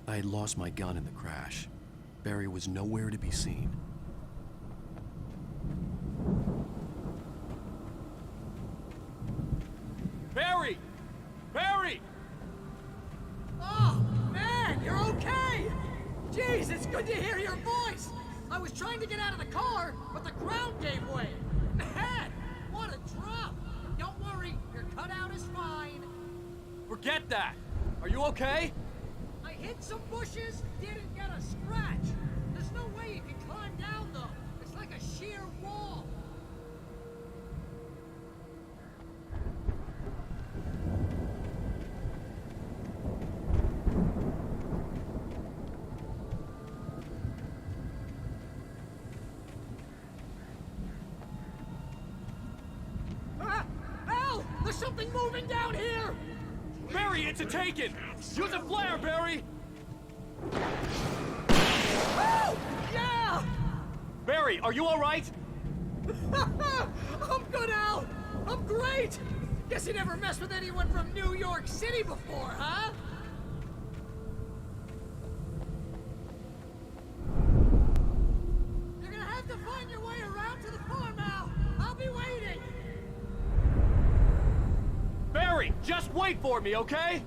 I had lost my gun in the crash. Barry was nowhere to be seen. Barry! Barry! Oh, man, you're okay! Jeez, it's good to hear your voice! I was trying to get out of the car, but the ground gave way. Man, what a drop! Don't worry, your cutout is fine. Forget that! Are you okay? I hit some bushes, didn't get a scratch. There's no way you can climb down, though. It's like a sheer wall. Al! There's something moving down here! Barry, it's a taken! Use a flare, Barry! Oh! Yeah! Barry, are you alright? I'm good, Al! I'm great! Guess you never messed with anyone from New York City before, huh? You're gonna have to find your way around to the farm, Al! I'll be waiting! Barry, just wait for me, okay?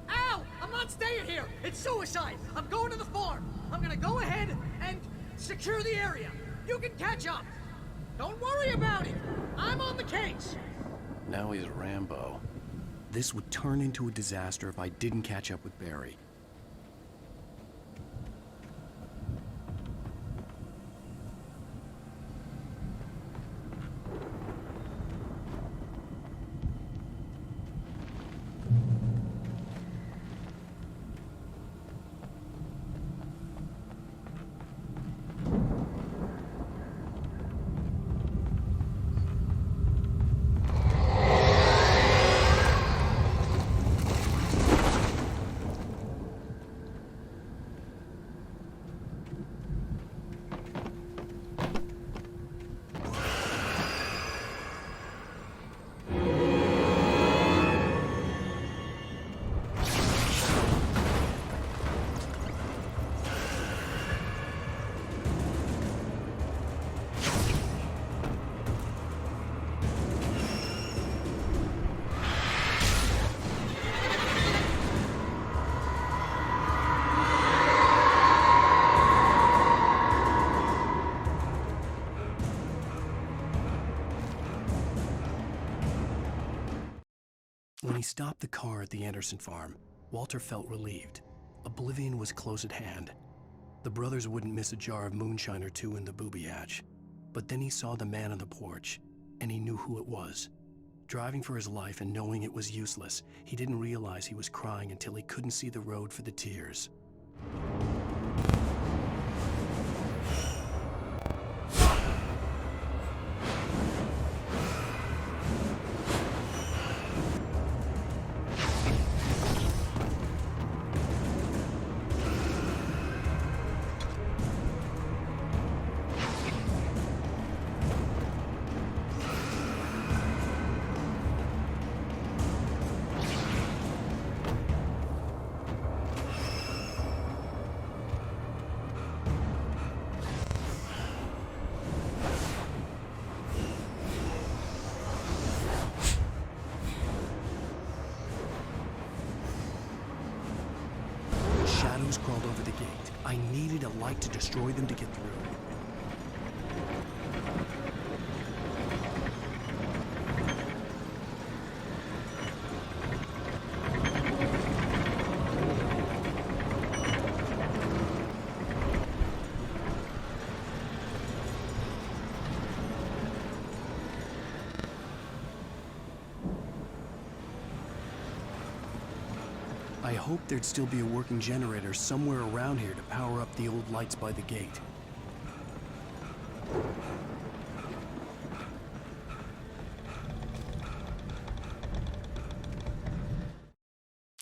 Al! I'm not staying here! It's suicide! I'm going to the farm! I'm gonna go ahead and secure the area. You can catch up. Don't worry about it. I'm on the case. Now he's Rambo. This would turn into a disaster if I didn't catch up with Barry. When he stopped the car at the Anderson farm, Walter felt relieved. Oblivion was close at hand. The brothers wouldn't miss a jar of moonshine or two in the booby hatch. But then he saw the man on the porch, and he knew who it was. Driving for his life and knowing it was useless, he didn't realize he was crying until he couldn't see the road for the tears. Shadows crawled over the gate. I needed a light to destroy them to get through. I hoped there'd still be a working generator somewhere around here to power up the old lights by the gate.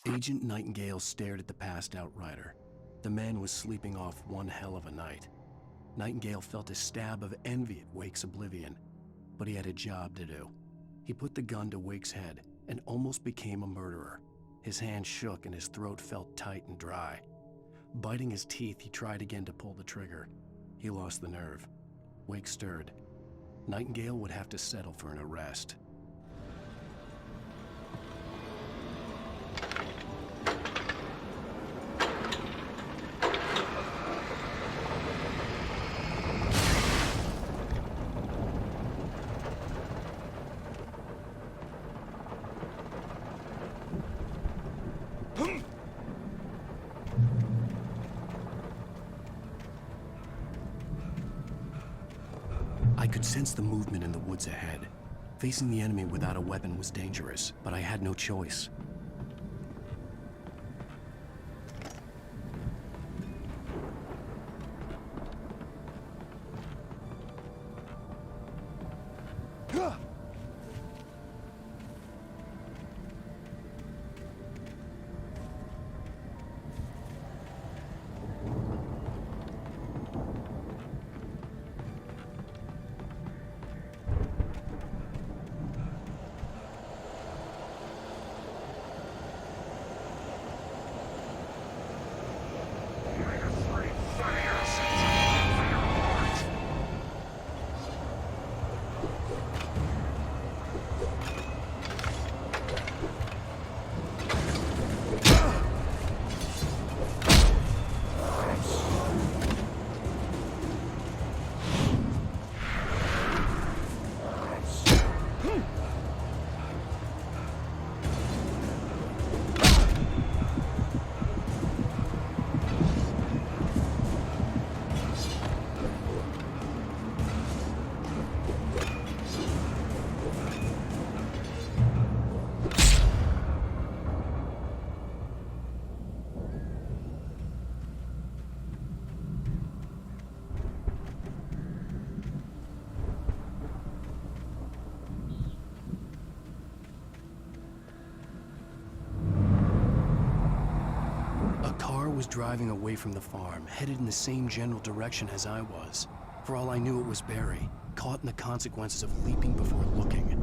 Agent Nightingale stared at the passed-out rider. The man was sleeping off one hell of a night. Nightingale felt a stab of envy at Wake's oblivion, but he had a job to do. He put the gun to Wake's head and almost became a murderer. His hand shook and his throat felt tight and dry. Biting his teeth, he tried again to pull the trigger. He lost the nerve. Wake stirred. Nightingale would have to settle for an arrest. I could sense the movement in the woods ahead. Facing the enemy without a weapon was dangerous, but I had no choice. Was driving away from the farm, headed in the same general direction as I was. For all I knew, it was Barry, caught in the consequences of leaping before looking.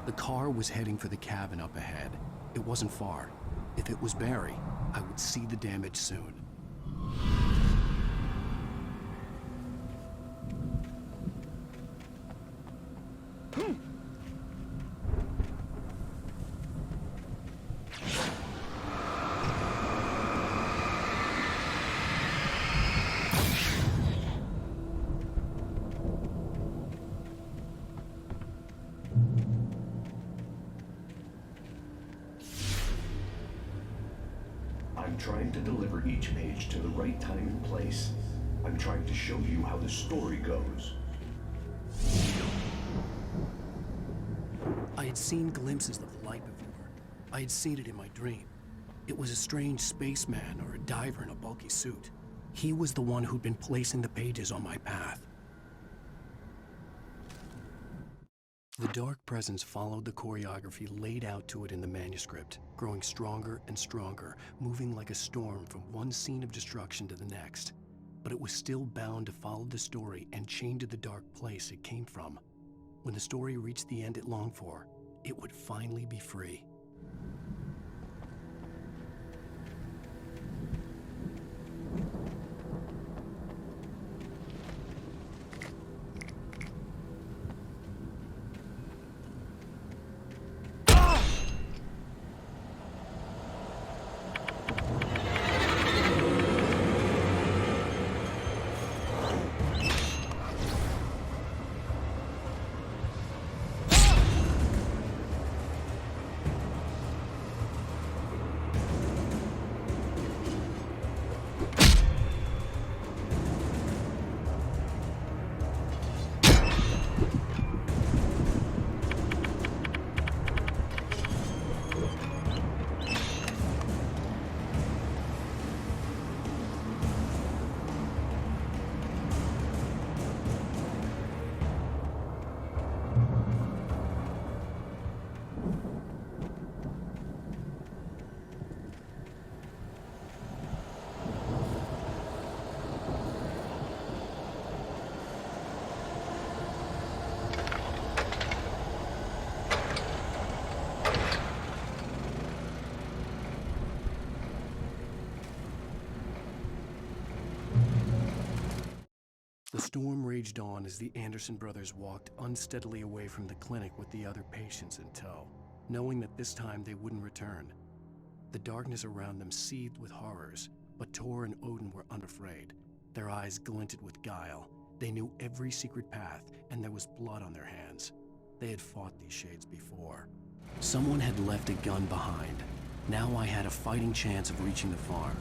The car was heading for the cabin up ahead. It wasn't far. If it was Barry, I would see the damage soon. I'm trying to deliver each page to the right time and place. I'm trying to show you how the story goes. I had seen glimpses of the light before. I had seen it in my dream. It was a strange spaceman or a diver in a bulky suit. He was the one who'd been placing the pages on my path. The dark presence followed the choreography laid out to it in the manuscript, growing stronger and stronger, moving like a storm from one scene of destruction to the next. But it was still bound to follow the story and chained to the dark place it came from. When the story reached the end it longed for, it would finally be free. storm raged on as the Anderson brothers walked unsteadily away from the clinic with the other patients in tow, knowing that this time they wouldn't return. The darkness around them seethed with horrors, but Tor and Odin were unafraid. Their eyes glinted with guile. They knew every secret path, and there was blood on their hands. They had fought these shades before. Someone had left a gun behind. Now I had a fighting chance of reaching the farm.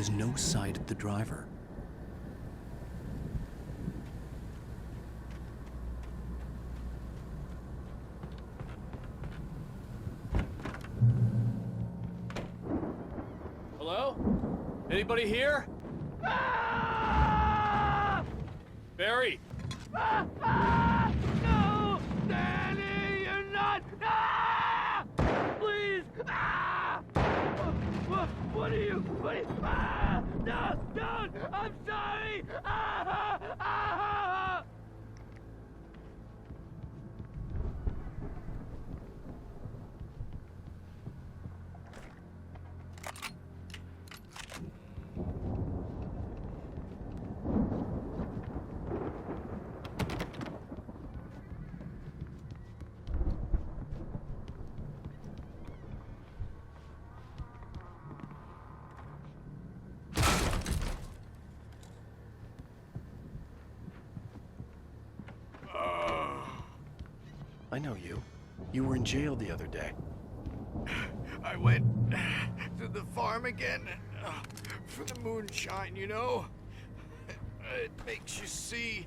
was no sight of the driver. Hello? Anybody here? Barry! No! Danny, you're not! Please! What are you? No! Don't! I'm sorry! I know you. You were in jail the other day. I went to the farm again for the moonshine, you know? It makes you see.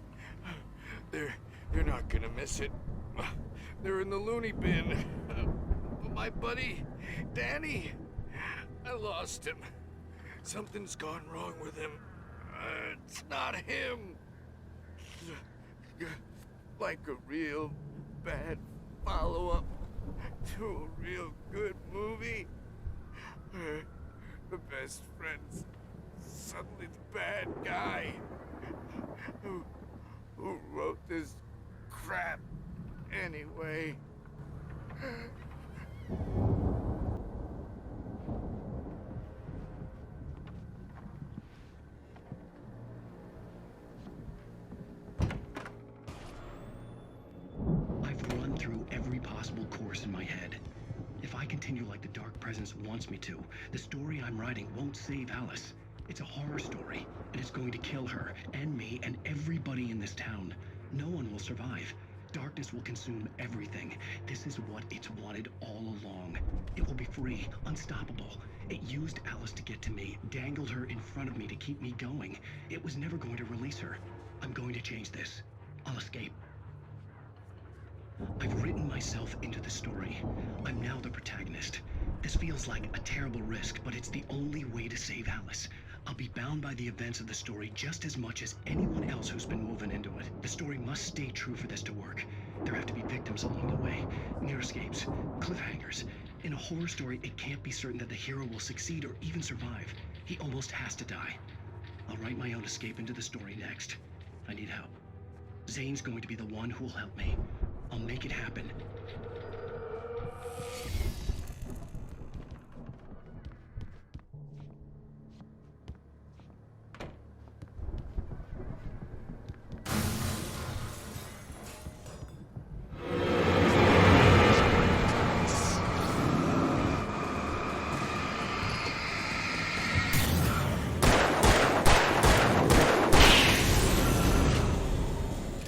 You're not gonna miss it. They're in the loony bin. But my buddy, Danny, I lost him. Something's gone wrong with him. It's not him. Like a real bad follow-up to a real good movie. The best friend's suddenly the bad guy. Who wrote this crap anyway? Through every possible course in my head. If I continue like the Dark Presence wants me to, the story I'm writing won't save Alice. It's a horror story, and it's going to kill her, and me, and everybody in this town. No one will survive. Darkness will consume everything. This is what it's wanted all along. It will be free, unstoppable. It used Alice to get to me, dangled her in front of me to keep me going. It was never going to release her. I'm going to change this. I'll escape. I've written myself into the story. I'm now the protagonist. This feels like a terrible risk, but it's the only way to save Alice. I'll be bound by the events of the story just as much as anyone else who's been woven into it. The story must stay true for this to work. There have to be victims along the way, near escapes, cliffhangers. In a horror story, it can't be certain that the hero will succeed or even survive. He almost has to die. I'll write my own escape into the story next. I need help. Zane's going to be the one who will help me. I'll make it happen.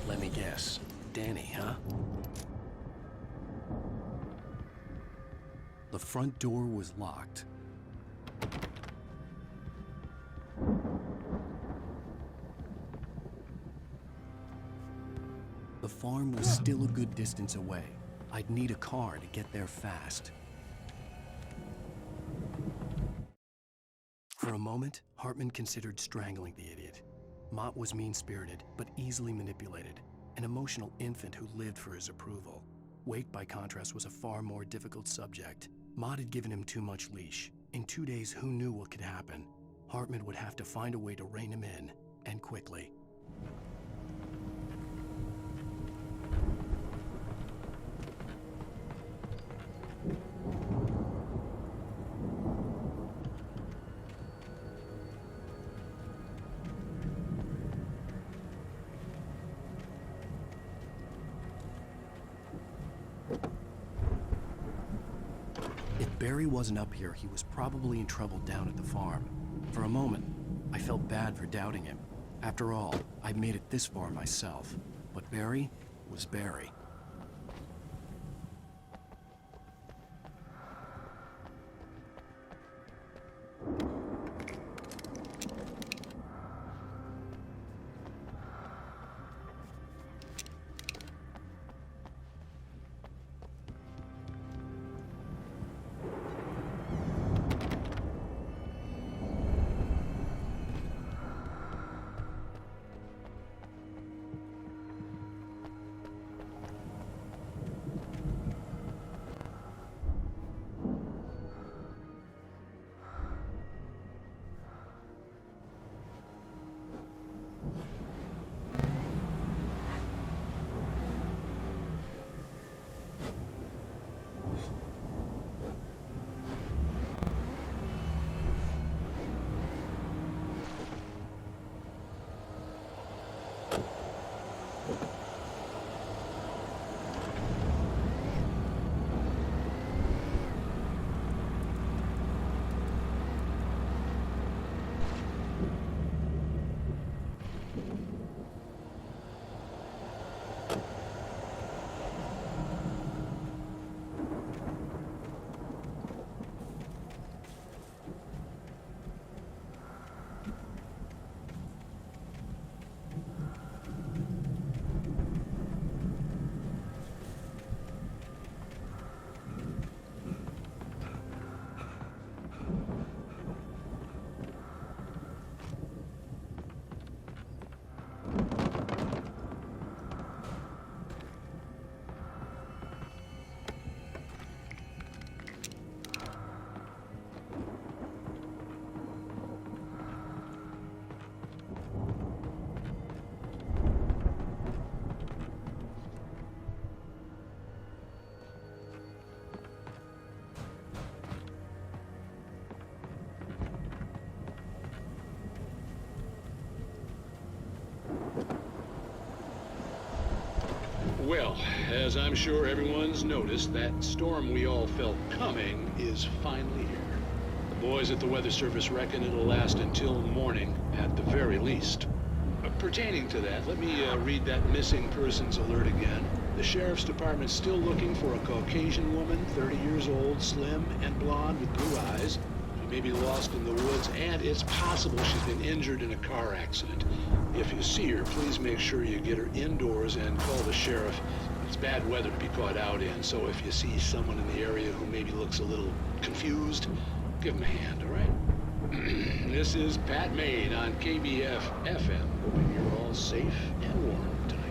Let me guess. Danny, huh? The front door was locked. The farm was still a good distance away. I'd need a car to get there fast. For a moment, Hartman considered strangling the idiot. Mott was mean-spirited, but easily manipulated. An emotional infant who lived for his approval. Wake, by contrast, was a far more difficult subject. Mott had given him too much leash. In 2 days, who knew what could happen? Hartman would have to find a way to rein him in, and quickly. If Barry wasn't up here, he was probably in trouble down at the farm. For a moment, I felt bad for doubting him. After all, I'd made it this far myself. But Barry was Barry. as I'm sure everyone's noticed, that storm we all felt coming is finally here. The boys at the Weather Service reckon it'll last until morning, at the very least. Pertaining to that, let me read that missing persons alert again. The Sheriff's Department's still looking for a Caucasian woman, 30 years old, slim and blonde with blue eyes. She may be lost in the woods, and it's possible she's been injured in a car accident. If you see her, please make sure you get her indoors and call the sheriff. It's bad weather to be caught out in, so if you see someone in the area who maybe looks a little confused, give them a hand, all right? This is Pat Maid on KBF FM, hoping you're all safe and warm tonight.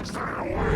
Stay away!